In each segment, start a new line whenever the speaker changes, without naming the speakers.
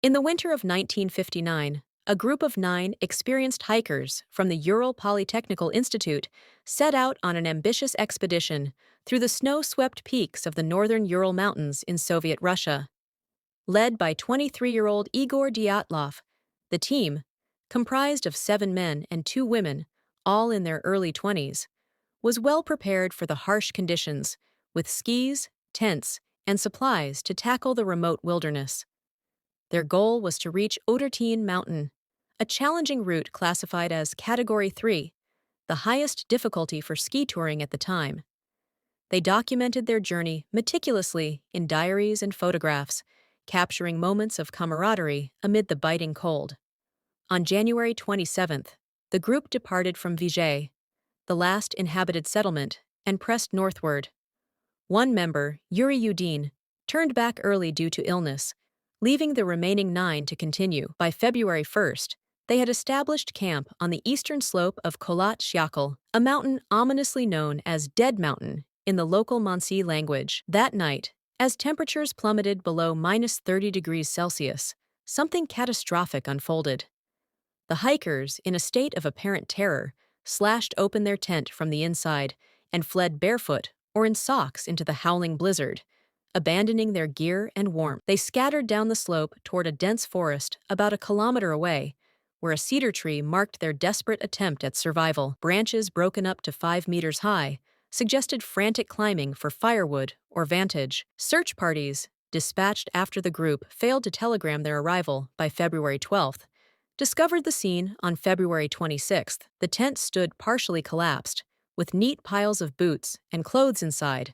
In the winter of 1959, a group of 9 experienced hikers from the Ural Polytechnical Institute set out on an ambitious expedition through the snow-swept peaks of the northern Ural Mountains in Soviet Russia. Led by 23-year-old Igor Dyatlov, the team, comprised of 7 men and 2 women, all in their early 20s, was well prepared for the harsh conditions, with skis, tents, and supplies to tackle the remote wilderness. Their goal was to reach Odertine Mountain, a challenging route classified as Category 3, the highest difficulty for ski touring at the time. They documented their journey meticulously in diaries and photographs, capturing moments of camaraderie amid the biting cold. On January 27th, the group departed from Vijay, the last inhabited settlement, and pressed northward. One member, Yuri Udin, turned back early due to illness, leaving the remaining 9 to continue. By February 1st, they had established camp on the eastern slope of Kholat Syakhl, a mountain ominously known as Dead Mountain in the local Mansi language. That night, as temperatures plummeted below -30 degrees Celsius, something catastrophic unfolded. The hikers, in a state of apparent terror, slashed open their tent from the inside and fled barefoot or in socks into the howling blizzard, abandoning their gear and warmth. They scattered down the slope toward a dense forest about a kilometer away, where a cedar tree marked their desperate attempt at survival. Branches broken up to 5 meters high suggested frantic climbing for firewood or vantage. Search parties, dispatched after the group failed to telegram their arrival by February 12th, discovered the scene on February 26th. The tent stood partially collapsed, with neat piles of boots and clothes inside,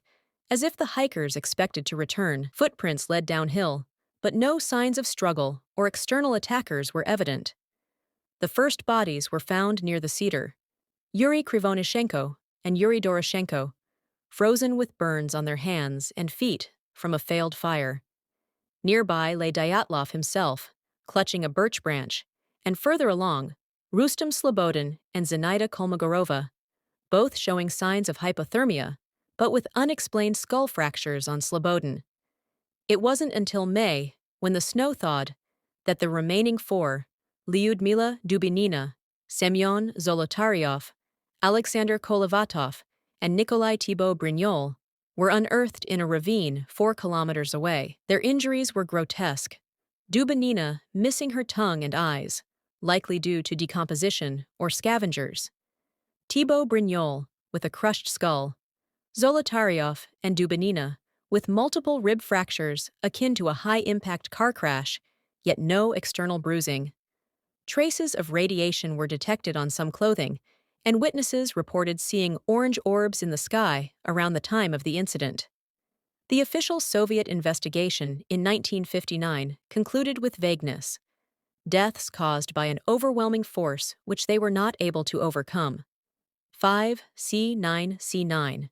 as if the hikers expected to return. Footprints led downhill, but no signs of struggle or external attackers were evident. The first bodies were found near the cedar: Yuri Krivonishenko and Yuri Doroshenko, frozen with burns on their hands and feet from a failed fire. Nearby lay Dyatlov himself, clutching a birch branch, and further along, Rustem Slobodin and Zenaida Kolmogorova, both showing signs of hypothermia, but with unexplained skull fractures on Slobodin. It wasn't until May, when the snow thawed, that the remaining 4, Lyudmila Dubinina, Semyon Zolotaryov, Alexander Kolovatov, and Nikolai Thibaut Brignol, were unearthed in a ravine 4 kilometers away. Their injuries were grotesque, Dubinina missing her tongue and eyes, likely due to decomposition or scavengers. Thibaut Brignol, with a crushed skull. Zolotaryov and Dubinina, with multiple rib fractures akin to a high-impact car crash, yet no external bruising. Traces of radiation were detected on some clothing, and witnesses reported seeing orange orbs in the sky around the time of the incident. The official Soviet investigation in 1959 concluded with vagueness: deaths caused by an overwhelming force which they were not able to overcome. 5C9C9.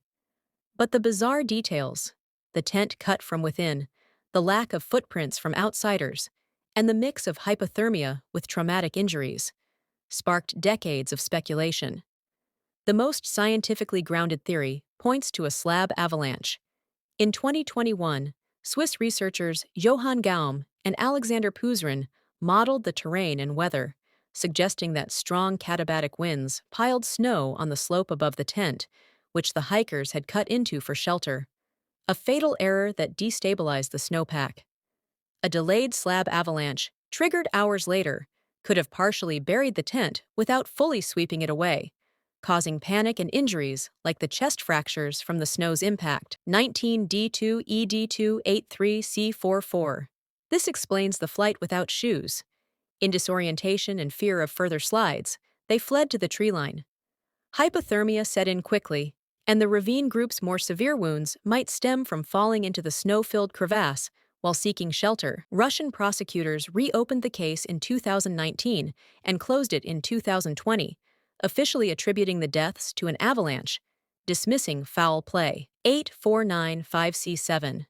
But the bizarre details, the tent cut from within, the lack of footprints from outsiders, and the mix of hypothermia with traumatic injuries, sparked decades of speculation. The most scientifically grounded theory points to a slab avalanche. In 2021, Swiss researchers Johann Gaum and Alexander Puzrin modeled the terrain and weather, suggesting that strong katabatic winds piled snow on the slope above the tent, which the hikers had cut into for shelter, a fatal error that destabilized the snowpack. A delayed slab avalanche, triggered hours later, could have partially buried the tent without fully sweeping it away, causing panic and injuries like the chest fractures from the snow's impact. 19D2ED283C44. This explains the flight without shoes. In disorientation and fear of further slides, they fled to the treeline. Hypothermia set in quickly, and the ravine group's more severe wounds might stem from falling into the snow-filled crevasse while seeking shelter. Russian prosecutors reopened the case in 2019 and closed it in 2020, officially attributing the deaths to an avalanche, dismissing foul play. 8495C7.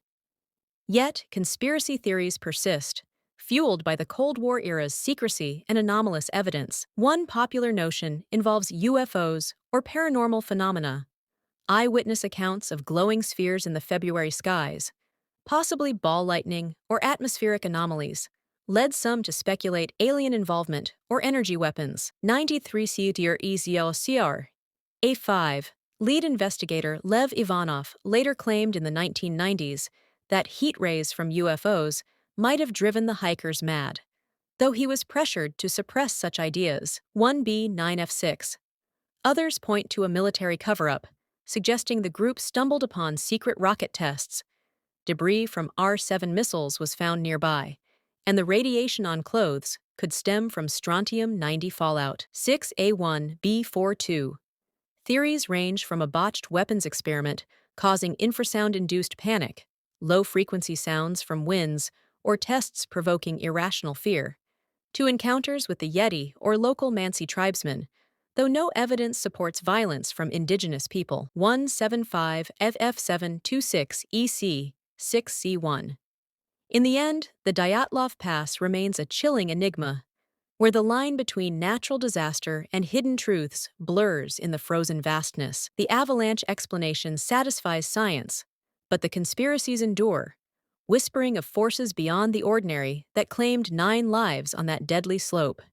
Yet, conspiracy theories persist, fueled by the Cold War era's secrecy and anomalous evidence. One popular notion involves UFOs or paranormal phenomena. Eyewitness accounts of glowing spheres in the February skies, possibly ball lightning or atmospheric anomalies, led some to speculate alien involvement or energy weapons. 93 CR A5. Lead investigator Lev Ivanov later claimed in the 1990s that heat rays from UFOs might have driven the hikers mad, though he was pressured to suppress such ideas. 1B9F6. Others point to a military cover-up, suggesting the group stumbled upon secret rocket tests. Debris from R-7 missiles was found nearby, and the radiation on clothes could stem from strontium-90 fallout. 6A1B42. Theories range from a botched weapons experiment causing infrasound-induced panic, low-frequency sounds from winds, or tests provoking irrational fear, to encounters with the Yeti or local Mansi tribesmen, though no evidence supports violence from indigenous people. 175 FF726 EC 6C1. In the end, the Dyatlov Pass remains a chilling enigma, where the line between natural disaster and hidden truths blurs in the frozen vastness. The avalanche explanation satisfies science, but the conspiracies endure, whispering of forces beyond the ordinary that claimed 9 lives on that deadly slope.